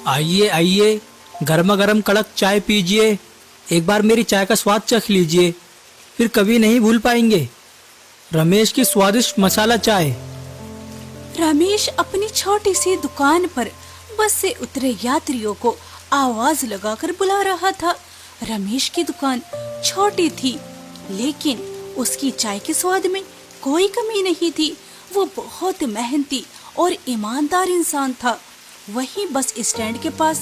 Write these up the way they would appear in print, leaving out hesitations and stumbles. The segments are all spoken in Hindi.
आइए आइए, गर्मा गर्म कड़क चाय पीजिए। एक बार मेरी चाय का स्वाद चख लीजिए, फिर कभी नहीं भूल पाएंगे। रमेश की स्वादिष्ट मसाला चाय। रमेश अपनी छोटी सी दुकान पर बस से उतरे यात्रियों को आवाज लगाकर बुला रहा था। रमेश की दुकान छोटी थी, लेकिन उसकी चाय के स्वाद में कोई कमी नहीं थी। वो बहुत मेहनती और ईमानदार इंसान था। वहीं बस स्टैंड के पास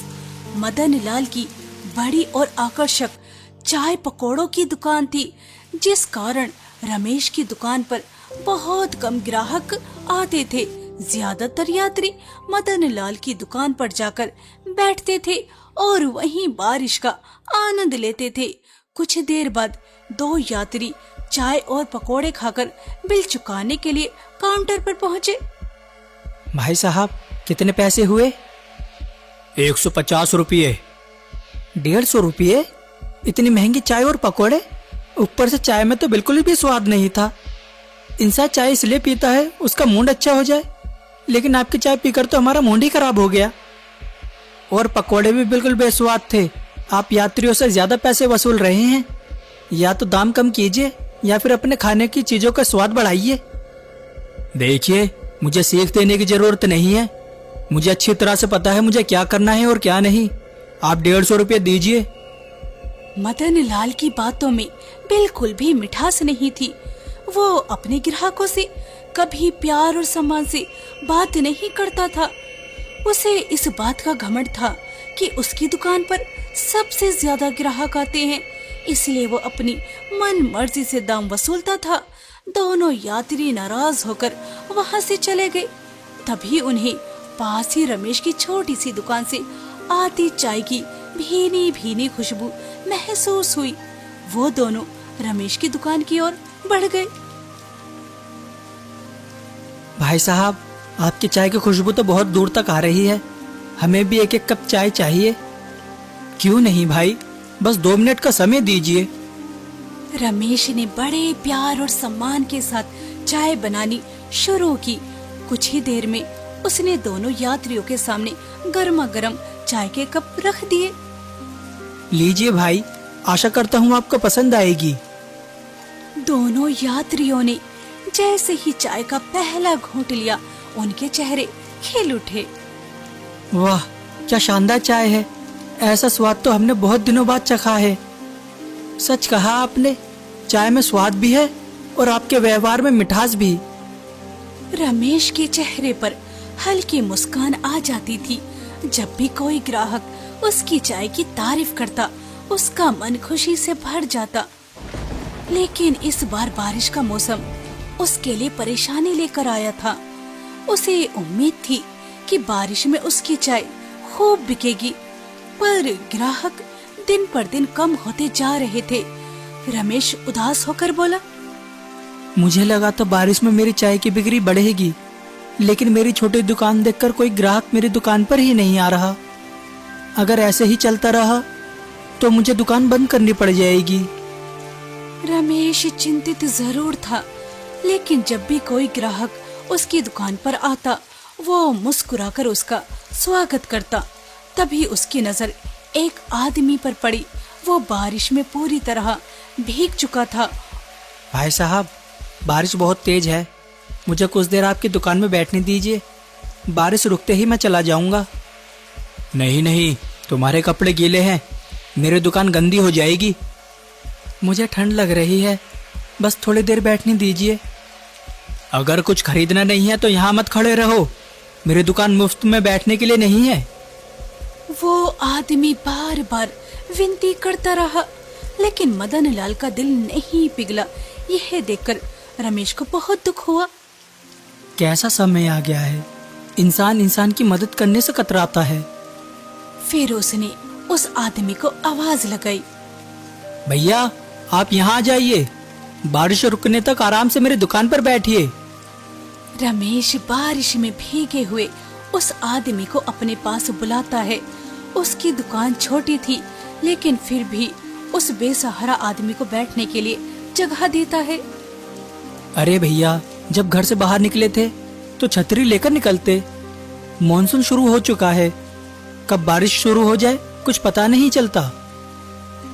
मदन लाल की बड़ी और आकर्षक चाय पकौड़ों की दुकान थी, जिस कारण रमेश की दुकान पर बहुत कम ग्राहक आते थे। ज्यादातर यात्री मदन लाल की दुकान पर जाकर बैठते थे और वहीं बारिश का आनंद लेते थे। कुछ देर बाद दो यात्री चाय और पकोड़े खाकर बिल चुकाने के लिए काउंटर पर पहुंचे। भाई साहब, कितने पैसे हुए? 150 रुपये। 150 रुपये? इतनी महंगी चाय और पकोड़े? ऊपर से चाय में तो बिल्कुल भी स्वाद नहीं था। इंसान चाय इसलिए पीता है उसका मूड अच्छा हो जाए, लेकिन आपकी चाय पीकर तो हमारा मूड ही खराब हो गया। और पकोड़े भी बिल्कुल बेस्वाद थे। आप यात्रियों से ज्यादा पैसे वसूल रहे हैं। या तो दाम कम कीजिए या फिर अपने खाने की चीजों का स्वाद बढ़ाइए। देखिए, मुझे सीख देने की जरूरत नहीं है। मुझे अच्छी तरह से पता है मुझे क्या करना है और क्या नहीं। आप 150 रुपये दीजिए। मदन लाल की बातों में बिल्कुल भी मिठास नहीं थी। वो अपने ग्राहकों से कभी प्यार और सम्मान से बात नहीं करता था। उसे इस बात का घमंड था कि उसकी दुकान पर सबसे ज्यादा ग्राहक आते हैं, इसलिए वो अपनी मन मर्जी से दाम वसूलता था। दोनों यात्री नाराज होकर वहां से चले गए। तभी उन्हें पास ही रमेश की छोटी सी दुकान से आती चाय की भीनी भीनी खुशबू महसूस हुई। वो दोनों रमेश की दुकान की ओर बढ़ गए। भाई साहब, आपकी चाय की खुशबू तो बहुत दूर तक आ रही है। हमें भी एक एक कप चाय चाहिए। क्यों नहीं भाई, बस 2 मिनट का समय दीजिए। रमेश ने बड़े प्यार और सम्मान के साथ चाय बनानी शुरू की। कुछ ही देर में उसने दोनों यात्रियों के सामने गर्मा गर्म चाय के कप रख दिए। लीजिए भाई, आशा करता हूँ आपको पसंद आएगी। दोनों यात्रियों ने जैसे ही चाय का पहला घूंट लिया, उनके चेहरे खिल उठे। वाह, क्या शानदार चाय है। ऐसा स्वाद तो हमने बहुत दिनों बाद चखा है। सच कहा आपने, चाय में स्वाद भी है और आपके व्यवहार में मिठास भी। रमेश के चेहरे पर हल्की मुस्कान आ जाती थी। जब भी कोई ग्राहक उसकी चाय की तारीफ करता, उसका मन खुशी से भर जाता। लेकिन इस बार बारिश का मौसम उसके लिए परेशानी लेकर आया था। उसे उम्मीद थी कि बारिश में उसकी चाय खूब बिकेगी, पर ग्राहक दिन पर दिन कम होते जा रहे थे। रमेश उदास होकर बोला, मुझे लगा तो बारिश में मेरी चाय की बिक्री बढ़ेगी, लेकिन मेरी छोटी दुकान देखकर कोई ग्राहक मेरी दुकान पर ही नहीं आ रहा। अगर ऐसे ही चलता रहा तो मुझे दुकान बंद करनी पड़ जाएगी। रमेश चिंतित जरूर था, लेकिन जब भी कोई ग्राहक उसकी दुकान पर आता, वो मुस्कुराकर उसका स्वागत करता। तभी उसकी नजर एक आदमी पर पड़ी। वो बारिश में पूरी तरह भीग चुका था। भाई साहब, बारिश बहुत तेज है। मुझे कुछ देर आपकी दुकान में बैठने दीजिए। बारिश रुकते ही मैं चला जाऊंगा। नहीं नहीं, तुम्हारे कपड़े गीले हैं, मेरी दुकान गंदी हो जाएगी। मुझे ठंड लग रही है, बस थोड़ी देर बैठने दीजिए। अगर कुछ खरीदना नहीं है तो यहाँ मत खड़े रहो। मेरी दुकान मुफ्त में बैठने के लिए नहीं है। वो आदमी बार बार विनती करता रहा, लेकिन मदन लाल का दिल नहीं पिघला। यह देखकर रमेश को बहुत दुख हुआ। कैसा समय आ गया है, इंसान इंसान की मदद करने से कतराता है। फिर उसने उस आदमी को आवाज लगाई, भैया आप यहाँ आ जाइए। बारिश रुकने तक आराम से मेरी दुकान पर बैठिए। रमेश बारिश में भीगे हुए उस आदमी को अपने पास बुलाता है। उसकी दुकान छोटी थी, लेकिन फिर भी उस बेसहारा आदमी को बैठने के लिए जगह देता है। अरे भैया, जब घर से बाहर निकले थे तो छतरी लेकर निकलते। मॉनसून शुरू हो चुका है, कब बारिश शुरू हो जाए कुछ पता नहीं चलता।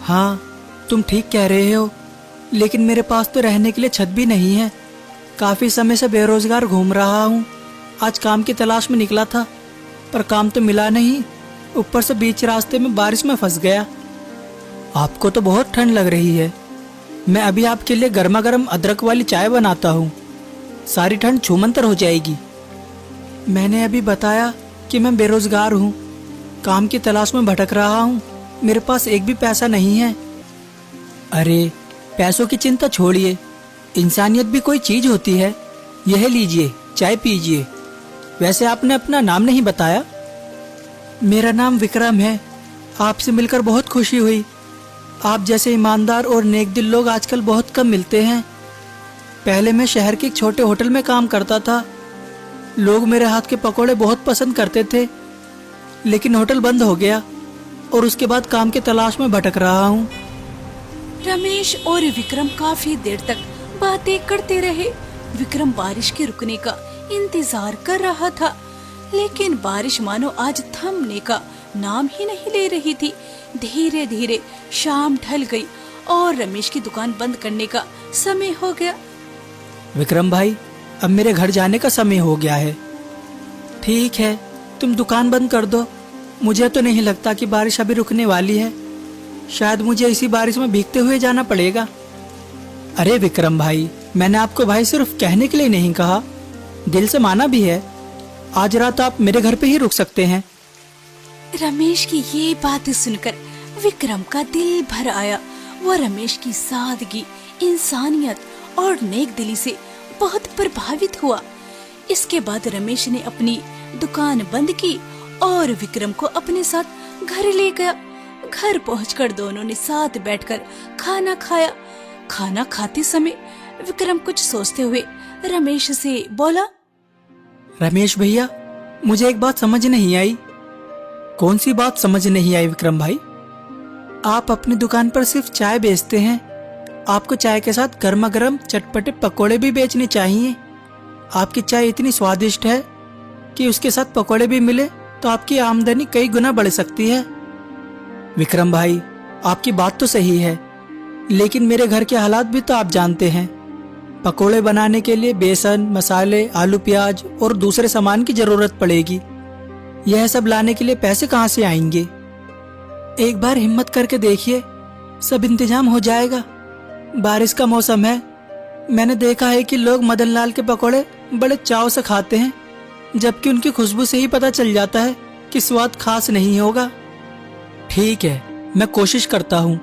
हाँ, तुम ठीक कह रहे हो, लेकिन मेरे पास तो रहने के लिए छत भी नहीं है। काफी समय से बेरोजगार घूम रहा हूँ। आज काम की तलाश में निकला था, पर काम तो मिला नहीं। ऊपर से बीच रास्ते में बारिश में फंस गया। आपको तो बहुत ठंड लग रही है। मैं अभी आपके लिए गर्मा गर्म अदरक वाली चाय बनाता हूँ, सारी ठंड छूमंतर हो जाएगी। मैंने अभी बताया कि मैं बेरोजगार हूँ, काम की तलाश में भटक रहा हूँ। मेरे पास एक भी पैसा नहीं है। अरे पैसों की चिंता छोड़िए, इंसानियत भी कोई चीज होती है। यह लीजिए, चाय पीजिए। वैसे आपने अपना नाम नहीं बताया। मेरा नाम विक्रम है। आपसे मिलकर बहुत खुशी हुई। आप जैसे ईमानदार और नेक दिल लोग आजकल बहुत कम मिलते हैं। पहले मैं शहर के एक छोटे होटल में काम करता था। लोग मेरे हाथ के पकोड़े बहुत पसंद करते थे, लेकिन होटल बंद हो गया और उसके बाद काम की तलाश में भटक रहा हूँ। रमेश और विक्रम काफी देर तक बातें करते रहे। विक्रम बारिश के रुकने का इंतजार कर रहा था, लेकिन बारिश मानो आज थमने का नाम ही नहीं ले रही थी। धीरे धीरे शाम ढल गई और रमेश की दुकान बंद करने का समय हो गया। विक्रम भाई, अब मेरे घर जाने का समय हो गया है। ठीक है, तुम दुकान बंद कर दो। मुझे तो नहीं लगता कि बारिश अभी रुकने वाली है। शायद मुझे इसी बारिश में भीगते हुए जाना पड़ेगा। अरे विक्रम भाई, मैंने आपको भाई सिर्फ कहने के लिए नहीं कहा, दिल से माना भी है। आज रात आप मेरे घर पे ही रुक सकते हैं। रमेश की ये बात सुनकर विक्रम का दिल भर आया। वो रमेश की सादगी, इंसानियत और नेक दिली से बहुत प्रभावित हुआ। इसके बाद रमेश ने अपनी दुकान बंद की और विक्रम को अपने साथ घर ले गया। घर पहुंचकर दोनों ने साथ बैठकर खाना खाया। खाना खाते समय विक्रम कुछ सोचते हुए रमेश से बोला, रमेश भैया, मुझे एक बात समझ नहीं आई। कौन सी बात समझ नहीं आई विक्रम भाई? आप अपनी दुकान पर सिर्फ चाय बेचते हैं। आपको चाय के साथ गर्मा गर्म चटपटे पकोड़े भी बेचने चाहिए। आपकी चाय इतनी स्वादिष्ट है कि उसके साथ पकोड़े भी मिले तो आपकी आमदनी कई गुना बढ़ सकती है। विक्रम भाई, आपकी बात तो सही है, लेकिन मेरे घर के हालात भी तो आप जानते हैं। पकोड़े बनाने के लिए बेसन, मसाले, आलू, प्याज और दूसरे सामान की जरूरत पड़ेगी। यह सब लाने के लिए पैसे कहाँ से आएंगे? एक बार हिम्मत करके देखिए, सब इंतजाम हो जाएगा। बारिश का मौसम है। मैंने देखा है कि लोग मदन लाल के पकोड़े बड़े चाव से खाते हैं, जबकि उनकी खुशबू से ही पता चल जाता है कि स्वाद खास नहीं होगा। ठीक है, मैं कोशिश करता हूँ।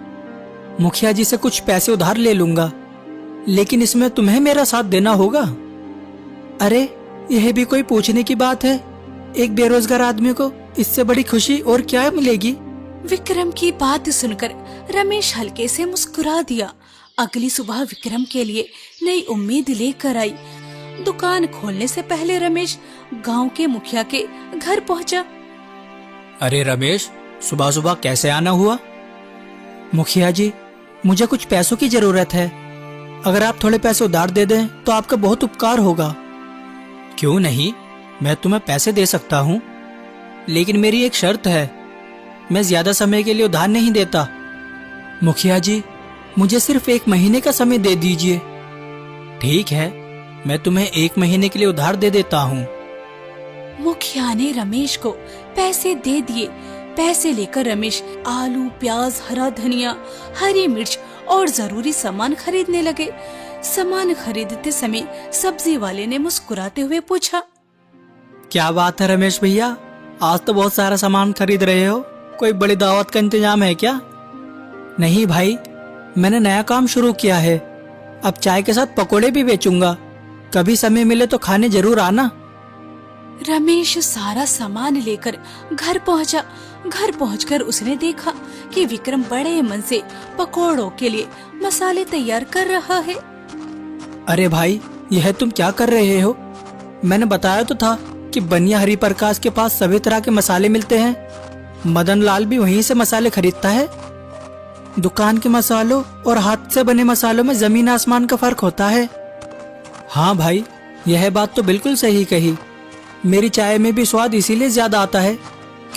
मुखिया जी से कुछ पैसे उधार ले लूंगा, लेकिन इसमें तुम्हें मेरा साथ देना होगा। अरे, यह भी कोई पूछने की बात है? एक बेरोजगार आदमी को इससे बड़ी खुशी और क्या मिलेगी? विक्रम की बात सुनकर रमेश हल्के से मुस्कुरा दिया। अगली सुबह विक्रम के लिए नई उम्मीद लेकर आई। दुकान खोलने से पहले रमेश गांव के मुखिया के घर पहुंचा। अरे रमेश, सुबह सुबह कैसे आना हुआ? मुखिया जी, मुझे कुछ पैसों की जरूरत है। अगर आप थोड़े पैसे उधार दे दें तो आपका बहुत उपकार होगा। क्यों नहीं, मैं तुम्हें पैसे दे सकता हूँ, लेकिन मेरी एक शर्त है। मैं ज्यादा समय के लिए उधार नहीं देता। मुखिया जी, मुझे सिर्फ 1 महीने का समय दे दीजिए। ठीक है, मैं तुम्हें 1 महीने के लिए उधार दे देता हूँ। मुखिया ने रमेश को पैसे दे दिए। पैसे लेकर रमेश आलू, प्याज, हरा धनिया, हरी मिर्च और जरूरी सामान खरीदने लगे। सामान खरीदते समय सब्जी वाले ने मुस्कुराते हुए पूछा, क्या बात है रमेश भैया, आज तो बहुत सारा सामान खरीद रहे हो। कोई बड़ी दावत का इंतजाम है क्या? नहीं भाई, मैंने नया काम शुरू किया है। अब चाय के साथ पकोड़े भी बेचूंगा। कभी समय मिले तो खाने जरूर आना। रमेश सारा सामान लेकर घर पहुंचा। घर पहुंचकर उसने देखा कि विक्रम बड़े मन से पकोड़ों के लिए मसाले तैयार कर रहा है। अरे भाई, यह तुम क्या कर रहे हो? मैंने बताया तो था कि बनिया हरि प्रकाश के पास सभी तरह के मसाले मिलते हैं। मदन लाल भी वहीं से मसाले खरीदता है। दुकान के मसालों और हाथ से बने मसालों में जमीन आसमान का फर्क होता है। हाँ भाई, यह बात तो बिल्कुल सही कही। मेरी चाय में भी स्वाद इसीलिए ज्यादा आता है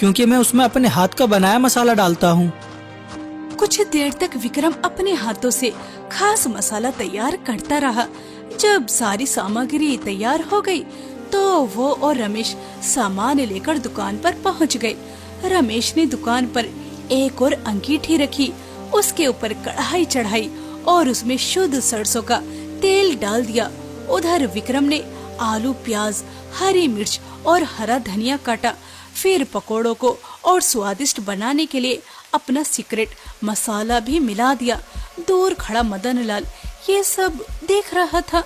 क्योंकि मैं उसमें अपने हाथ का बनाया मसाला डालता हूँ। कुछ देर तक विक्रम अपने हाथों से खास मसाला तैयार करता रहा। जब सारी सामग्री तैयार हो गई तो वो और रमेश सामान लेकर दुकान पर पहुंच गए। रमेश ने दुकान पर एक और अंगीठी रखी, उसके ऊपर कढ़ाई चढ़ाई और उसमें शुद्ध सरसों का तेल डाल दिया। उधर विक्रम ने आलू, प्याज, हरी मिर्च और हरा धनिया काटा। फिर पकोड़ों को और स्वादिष्ट बनाने के लिए अपना सीक्रेट मसाला भी मिला दिया। दूर खड़ा मदन लाल ये सब देख रहा था।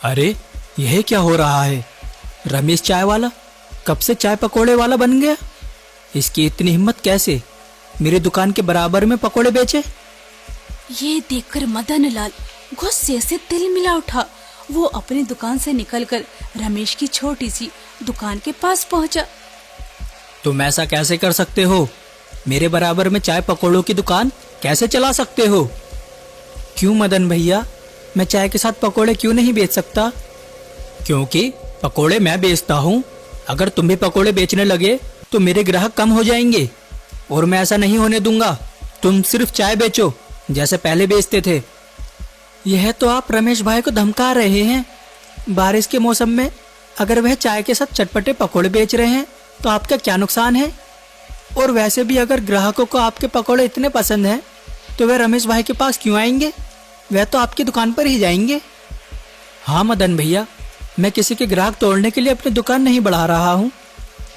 अरे यह क्या हो रहा है? रमेश चाय वाला कब से चाय पकोड़े वाला बन गया? इसकी इतनी हिम्मत कैसे मेरी दुकान के बराबर में पकोड़े बेचे? ये देखकर मदन लाल गुस्से से तिलमिला उठा। वो अपनी दुकान से निकलकर रमेश की छोटी सी दुकान के पास पहुंचा। तुम ऐसा कैसे कर सकते हो? मेरे बराबर में चाय पकोड़ों की दुकान कैसे चला सकते हो? क्यों मदन भैया, मैं चाय के साथ पकोड़े क्यों नहीं बेच सकता? क्योंकि पकोड़े मैं बेचता हूँ। अगर तुम भी पकोड़े बेचने लगे तो मेरे ग्राहक कम हो जाएंगे और मैं ऐसा नहीं होने दूंगा। तुम सिर्फ चाय बेचो जैसे पहले बेचते थे। यह तो आप रमेश भाई को धमका रहे हैं। बारिश के मौसम में अगर वह चाय के साथ चटपटे पकोड़े बेच रहे हैं तो आपका क्या नुकसान है? और वैसे भी अगर ग्राहकों को आपके पकोड़े इतने पसंद हैं तो वे रमेश भाई के पास क्यों आएंगे? वह तो आपकी दुकान पर ही जाएंगे। हाँ मदन भैया, मैं किसी के ग्राहक तोड़ने के लिए अपनी दुकान नहीं बढ़ा रहा हूँ।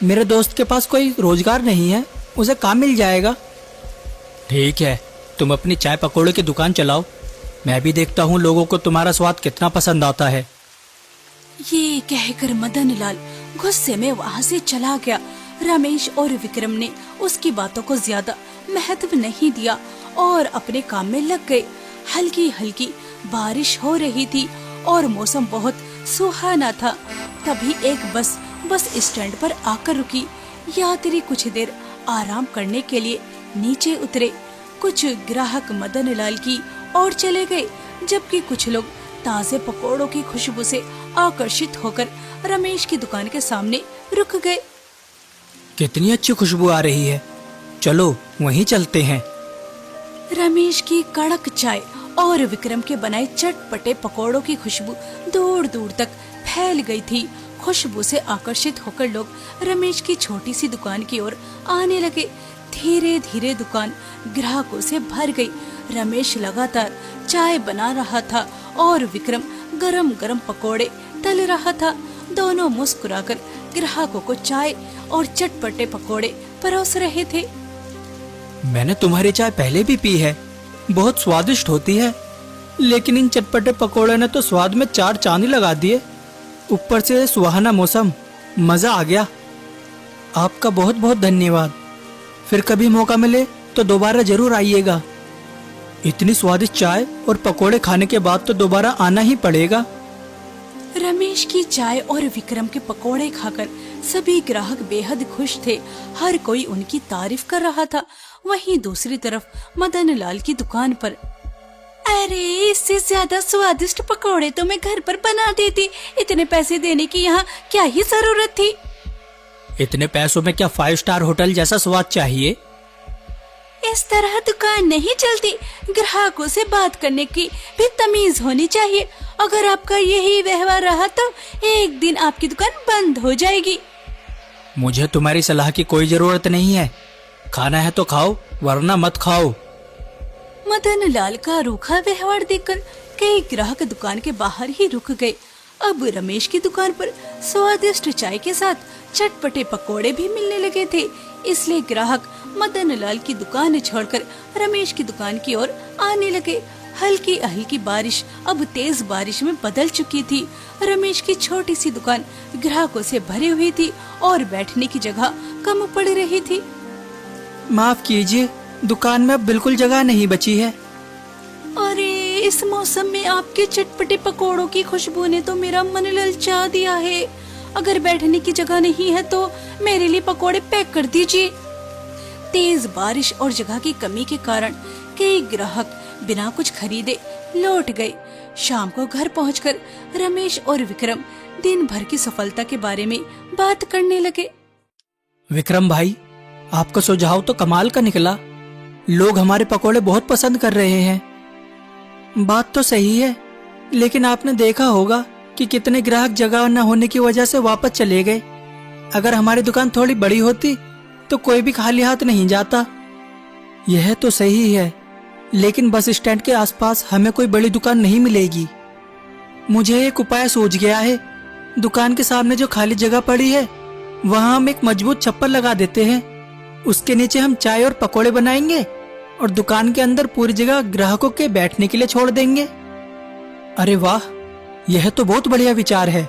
मेरे दोस्त के पास कोई रोजगार नहीं है, उसे काम मिल जाएगा। ठीक है, तुम अपनी चाय पकोड़े की दुकान चलाओ। मैं भी देखता हूँ लोगों को तुम्हारा स्वाद कितना पसंद आता है। ये कहकर मदन लाल गुस्से में वहाँ से चला गया। रमेश और विक्रम ने उसकी बातों को ज्यादा महत्व नहीं दिया और अपने काम में लग गए। हल्की हल्की बारिश हो रही थी और मौसम बहुत सुहाना था। तभी एक बस स्टैंड पर आकर रुकी। यात्री कुछ देर आराम करने के लिए नीचे उतरे। कुछ ग्राहक मदन लाल की ओर चले गए, जबकि कुछ लोग ताजे पकोड़ों की खुशबू से आकर्षित होकर रमेश की दुकान के सामने रुक गए। कितनी अच्छी खुशबू आ रही है, चलो वहीं चलते हैं। रमेश की कड़क चाय और विक्रम के बनाए चटपटे पकोड़ों की खुशबू दूर दूर तक फैल गई थी। खुशबू से आकर्षित होकर लोग रमेश की छोटी सी दुकान की ओर आने लगे। धीरे धीरे दुकान ग्राहकों से भर गई। रमेश लगातार चाय बना रहा था और विक्रम गरम गरम पकोड़े तल रहा था। दोनों मुस्कुराकर ग्राहकों को चाय और चटपटे पकोड़े परोस रहे थे। मैंने तुम्हारी चाय पहले भी पी है, बहुत स्वादिष्ट होती है, लेकिन इन चटपटे पकोड़े ने तो स्वाद में चार चांद लगा दिए। ऊपर से सुहाना मौसम, मजा आ गया। आपका बहुत बहुत धन्यवाद। फिर कभी मौका मिले तो दोबारा जरूर आइएगा। इतनी स्वादिष्ट चाय और पकोड़े खाने के बाद तो दोबारा आना ही पड़ेगा। रमेश की चाय और विक्रम के पकोड़े खाकर सभी ग्राहक बेहद खुश थे। हर कोई उनकी तारीफ कर रहा था। वहीं दूसरी तरफ मदन लाल की दुकान पर, अरे इससे ज्यादा स्वादिष्ट पकोड़े तो मैं घर पर बना देती। इतने पैसे देने की यहाँ क्या ही जरूरत थी? इतने पैसों में क्या 5 स्टार होटल जैसा स्वाद चाहिए? इस तरह दुकान नहीं चलती। ग्राहकों से बात करने की भी तमीज होनी चाहिए। अगर आपका यही व्यवहार रहा तो एक दिन आपकी दुकान बंद हो जाएगी। मुझे तुम्हारी सलाह की कोई जरूरत नहीं है। खाना है तो खाओ, वरना मत खाओ। मदन लाल का रूखा व्यवहार देखकर कई ग्राहक दुकान के बाहर ही रुक गए। अब रमेश की दुकान पर स्वादिष्ट चाय के साथ चटपटे पकोड़े भी मिलने लगे थे, इसलिए ग्राहक मदन लाल की दुकान छोड़कर रमेश की दुकान की ओर आने लगे। हल्की हल्की बारिश अब तेज बारिश में बदल चुकी थी। रमेश की छोटी सी दुकान ग्राहकों से भरी हुई थी और बैठने की जगह कम पड़ रही थी। माफ कीजिए, दुकान में अब बिल्कुल जगह नहीं बची है। अरे इस मौसम में आपके चटपटे पकोड़ों की खुशबू ने तो मेरा मन ललचा दिया है। अगर बैठने की जगह नहीं है तो मेरे लिए पकोड़े पैक कर दीजिए। तेज बारिश और जगह की कमी के कारण कई ग्राहक बिना कुछ खरीदे लौट गए। शाम को घर पहुंचकर रमेश और विक्रम दिन भर की सफलता के बारे में बात करने लगे। विक्रम भाई, आपका सुझाव तो कमाल का निकला। लोग हमारे पकोड़े बहुत पसंद कर रहे हैं। बात तो सही है, लेकिन आपने देखा होगा कि कितने ग्राहक जगह न होने की वजह से वापस चले गए। अगर हमारी दुकान थोड़ी बड़ी होती तो कोई भी खाली हाथ नहीं जाता। यह तो सही है, लेकिन बस स्टैंड के आसपास हमें कोई बड़ी दुकान नहीं मिलेगी। मुझे एक उपाय सूझ गया है। दुकान के सामने जो खाली जगह पड़ी है, वहां हम एक मजबूत छप्पर लगा देते हैं। उसके नीचे हम चाय और पकोड़े बनाएंगे और दुकान के अंदर पूरी जगह ग्राहकों के बैठने के लिए छोड़ देंगे। अरे वाह, यह तो बहुत बढ़िया विचार है।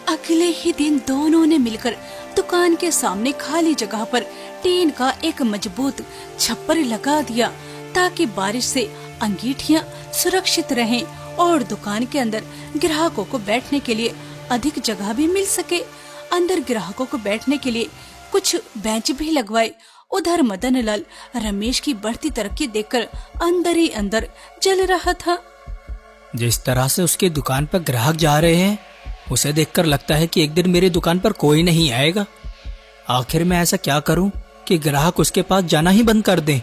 अगले ही दिन दोनों ने मिलकर दुकान के सामने खाली जगह पर टीन का एक मजबूत छप्पर लगा दिया, ताकि बारिश से अंगीठियां सुरक्षित रहें और दुकान के अंदर ग्राहकों को बैठने के लिए अधिक जगह भी मिल सके। अंदर ग्राहकों को बैठने के लिए कुछ बेंच भी लगवाए। उधर मदन लाल रमेश की बढ़ती तरक्की देखकर अंदर ही अंदर जल रहा था। जिस तरह से उसकी दुकान पर ग्राहक जा रहे हैं, उसे देखकर लगता है कि एक दिन मेरी दुकान पर कोई नहीं आएगा। आखिर मैं ऐसा क्या करूं कि ग्राहक उसके पास जाना ही बंद कर दें।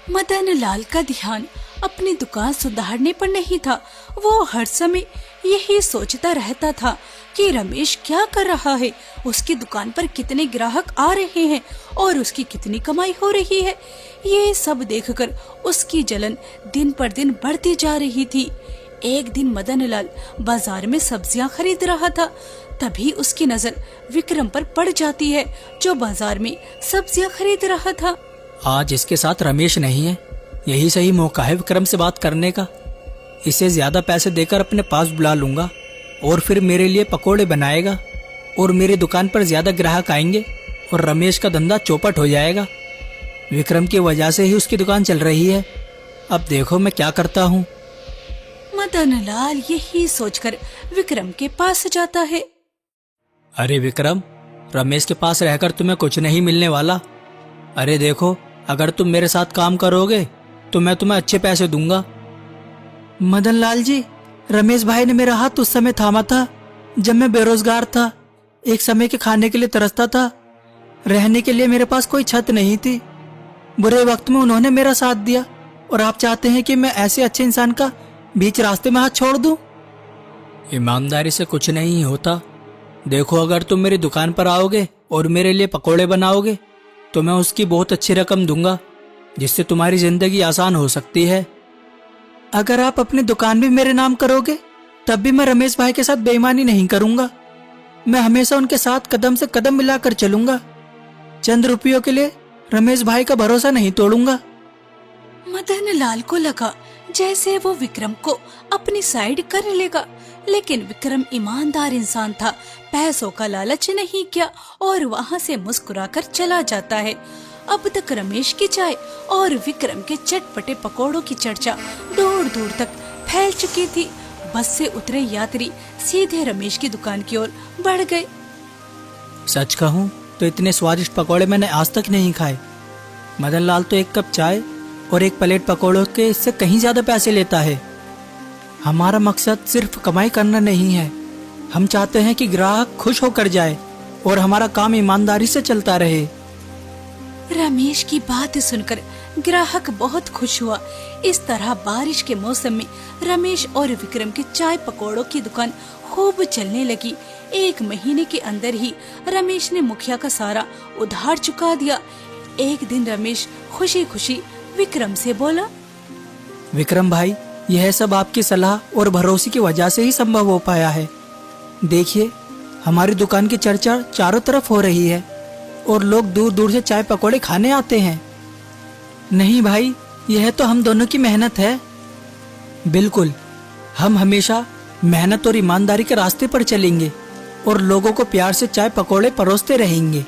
मदन लाल का ध्यान अपनी दुकान सुधारने पर नहीं था। वो हर समय यही सोचता रहता था कि रमेश क्या कर रहा है, उसकी दुकान पर कितने ग्राहक आ रहे हैं और उसकी कितनी कमाई हो रही है। ये सब देखकर उसकी जलन दिन पर दिन बढ़ती जा रही थी। एक दिन मदन लाल बाजार में सब्जियां खरीद रहा था, तभी उसकी नजर विक्रम पर पड़ जाती है, जो बाजार में सब्जियां खरीद रहा था। आज इसके साथ रमेश नहीं है, यही सही मौका है विक्रम से बात करने का। इसे ज्यादा पैसे देकर अपने पास बुला लूंगा और फिर मेरे लिए पकोड़े बनाएगा और मेरी दुकान पर ज्यादा ग्राहक आएंगे और रमेश का धंधा चौपट हो जाएगा। विक्रम की वजह से ही उसकी दुकान चल रही है। अब देखो मैं क्या करता हूँ। मदन लाल यही सोचकर विक्रम के पास जाता है। अरे विक्रम, रमेश के पास रहकर तुम्हें कुछ नहीं मिलने वाला। अरे देखो, अगर तुम मेरे साथ काम करोगे तो मैं तुम्हें अच्छे पैसे दूंगा। मदन लाल जी, रमेश भाई ने मेरा हाथ उस समय थामा था जब मैं बेरोजगार था, एक समय के खाने के लिए तरसता था। रहने के लिए मेरे पास कोई छत नहीं थी। बुरे वक्त में उन्होंने मेरा साथ दिया और आप चाहते हैं कि मैं ऐसे अच्छे इंसान का बीच रास्ते में हाथ छोड़ दूं? ईमानदारी से कुछ नहीं होता। देखो, अगर तुम मेरी दुकान पर आओगे और मेरे लिए पकोड़े बनाओगे तो मैं उसकी बहुत अच्छी रकम दूंगा, जिससे तुम्हारी जिंदगी आसान हो सकती है। अगर आप अपनी दुकान भी मेरे नाम करोगे तब भी मैं रमेश भाई के साथ बेईमानी नहीं करूंगा। मैं हमेशा उनके साथ कदम से कदम मिलाकर चलूंगा। चंद रुपयों के लिए रमेश भाई का भरोसा नहीं तोड़ूंगा। मदन लाल को लगा जैसे वो विक्रम को अपनी साइड कर लेगा, लेकिन विक्रम ईमानदार इंसान था, पैसों का लालच नहीं किया और वहाँ से मुस्कुराकर चला जाता है। अब तक रमेश की चाय और विक्रम के चटपटे पकोड़ों की चर्चा दूर दूर तक फैल चुकी थी। बस से उतरे यात्री सीधे रमेश की दुकान की ओर बढ़ गए। सच कहूँ तो इतने स्वादिष्ट पकोड़े मैंने आज तक नहीं खाए। मदन लाल तो एक कप चाय और एक प्लेट पकोड़ों के इससे कहीं ज्यादा पैसे लेता है। हमारा मकसद सिर्फ कमाई करना नहीं है, हम चाहते हैं कि ग्राहक खुश होकर जाए और हमारा काम ईमानदारी से चलता रहे। रमेश की बात सुनकर ग्राहक बहुत खुश हुआ। इस तरह बारिश के मौसम में रमेश और विक्रम की चाय पकोड़ों की दुकान खूब चलने लगी। 1 महीने के अंदर ही रमेश ने मुखिया का सारा उधार चुका दिया। एक दिन रमेश खुशी खुशी विक्रम से बोला, विक्रम भाई, यह सब आपकी सलाह और भरोसे की वजह से ही संभव हो पाया है। देखिए, हमारी दुकान की चर्चा चारों तरफ हो रही है और लोग दूर दूर से चाय पकोड़े खाने आते हैं। नहीं भाई, यह तो हम दोनों की मेहनत है। बिल्कुल, हम हमेशा मेहनत और ईमानदारी के रास्ते पर चलेंगे और लोगों को प्यार से चाय पकोड़े परोसते रहेंगे।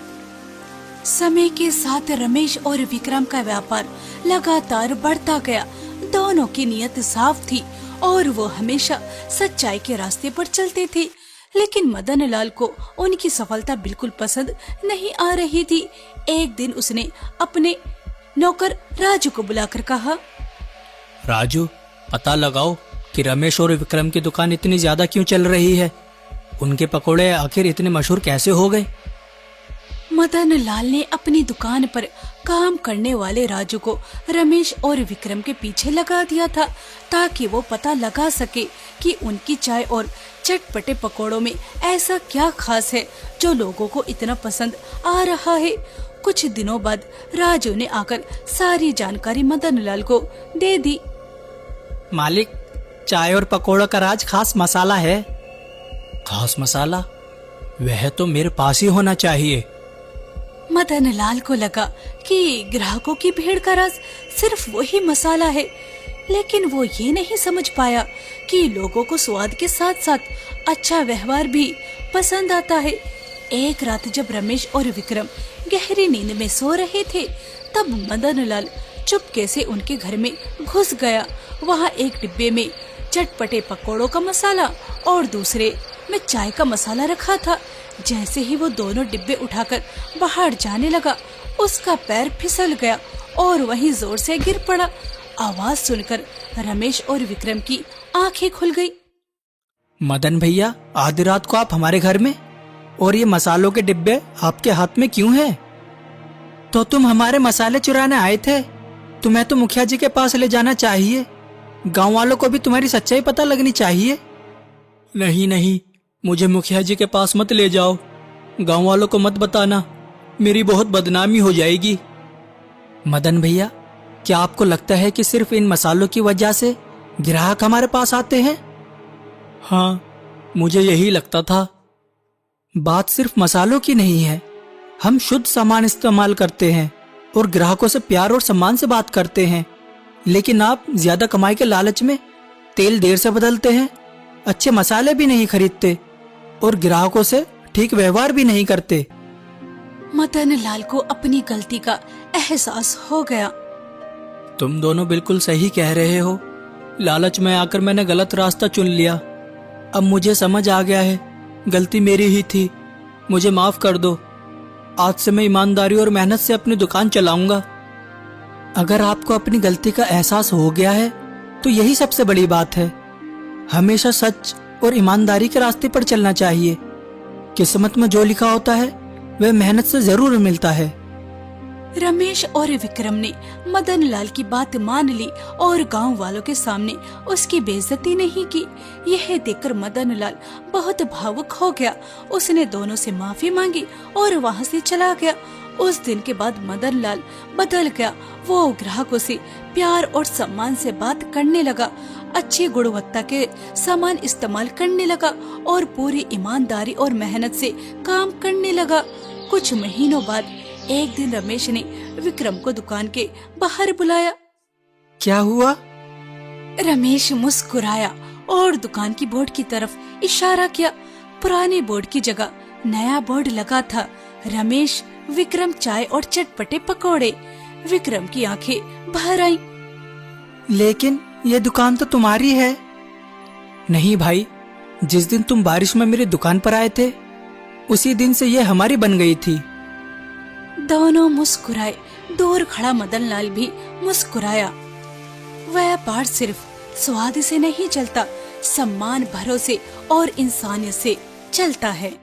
समय के साथ रमेश और विक्रम का व्यापार लगातार बढ़ता गया। दोनों की नीयत साफ थी और वो हमेशा सच्चाई के रास्ते पर चलते थे। लेकिन मदन लाल को उनकी सफलता बिल्कुल पसंद नहीं आ रही थी। एक दिन उसने अपने नौकर राजू को बुलाकर कहा, राजू, पता लगाओ कि रमेश और विक्रम की दुकान इतनी ज्यादा क्यों चल रही है। उनके पकोड़े आखिर इतने मशहूर कैसे हो गए? मदन लाल ने अपनी दुकान पर काम करने वाले राजू को रमेश और विक्रम के पीछे लगा दिया था, ताकि वो पता लगा सके कि उनकी चाय और चटपटे पकौड़ों में ऐसा क्या खास है जो लोगों को इतना पसंद आ रहा है। कुछ दिनों बाद राजू ने आकर सारी जानकारी मदन लाल को दे दी। मालिक, चाय और पकौड़ों का राज खास मसाला है। खास मसाला? वह तो मेरे पास ही होना चाहिए। मदन लाल को लगा कि ग्राहकों की भीड़ का राज सिर्फ वही मसाला है, लेकिन वो ये नहीं समझ पाया कि लोगों को स्वाद के साथ साथ अच्छा व्यवहार भी पसंद आता है। एक रात जब रमेश और विक्रम गहरी नींद में सो रहे थे, तब मदन लाल चुपके से उनके घर में घुस गया। वहाँ एक डिब्बे में चटपटे पकौड़ों का मसाला और दूसरे में चाय का मसाला रखा था। जैसे ही वो दोनों डिब्बे उठाकर बाहर जाने लगा, उसका पैर फिसल गया और वहीं जोर से गिर पड़ा। आवाज सुनकर रमेश और विक्रम की आंखें खुल गई। मदन भैया, आधी रात को आप हमारे घर में, और ये मसालों के डिब्बे आपके हाथ में क्यों हैं? तो तुम हमारे मसाले चुराने आए थे? तुम्हें तो मुखिया जी के पास ले जाना चाहिए। गांव वालों को भी तुम्हारी सच्चाई पता लगनी चाहिए। नहीं नहीं, मुझे मुखिया जी के पास मत ले जाओ। गांव वालों को मत बताना, मेरी बहुत बदनामी हो जाएगी। मदन भैया, क्या आपको लगता है कि सिर्फ इन मसालों की वजह से ग्राहक हमारे पास आते हैं? हाँ, मुझे यही लगता था। बात सिर्फ मसालों की नहीं है। हम शुद्ध सामान इस्तेमाल करते हैं और ग्राहकों से प्यार और सम्मान से बात करते हैं, लेकिन आप ज्यादा कमाई के लालच में तेल देर से बदलते हैं, अच्छे मसाले भी नहीं खरीदते और ग्राहकों से ठीक व्यवहार भी नहीं करते। मदन लाल को अपनी गलती का एहसास हो गया। तुम दोनों बिल्कुल सही कह रहे हो। लालच में आकर मैंने गलत रास्ता चुन लिया। अब मुझे समझ आ गया है, गलती मेरी ही थी। मुझे माफ कर दो। आज से मैं ईमानदारी और मेहनत से अपनी दुकान चलाऊंगा। अगर आपको अपनी गलती का एहसास हो गया है तो यही सबसे बड़ी बात है। हमेशा सच और ईमानदारी के रास्ते पर चलना चाहिए। किस्मत में जो लिखा होता है वह मेहनत से जरूर मिलता है। रमेश और विक्रम ने मदन लाल की बात मान ली और गांव वालों के सामने उसकी बेइज्जती नहीं की। यह देखकर मदन लाल बहुत भावुक हो गया। उसने दोनों से माफी मांगी और वहां से चला गया। उस दिन के बाद मदन लाल बदल गया। वो ग्राहकों से प्यार और सम्मान से बात करने लगा, अच्छी गुणवत्ता के सामान इस्तेमाल करने लगा और पूरी ईमानदारी और मेहनत से काम करने लगा। कुछ महीनों बाद एक दिन रमेश ने विक्रम को दुकान के बाहर बुलाया। क्या हुआ? रमेश मुस्कुराया और दुकान की बोर्ड की तरफ इशारा किया। पुराने बोर्ड की जगह नया बोर्ड लगा था। रमेश, विक्रम, चाय और चटपटे पकौड़े। विक्रम की आंखें भर आईं। लेकिन ये दुकान तो तुम्हारी है। नहीं भाई, जिस दिन तुम बारिश में मेरी दुकान पर आए थे उसी दिन से ये हमारी बन गई थी। दोनों मुस्कुराए। दूर खड़ा मदन लाल भी मुस्कुराया। व्यापार सिर्फ स्वाद से नहीं चलता, सम्मान, भरोसे और इंसानियत से चलता है।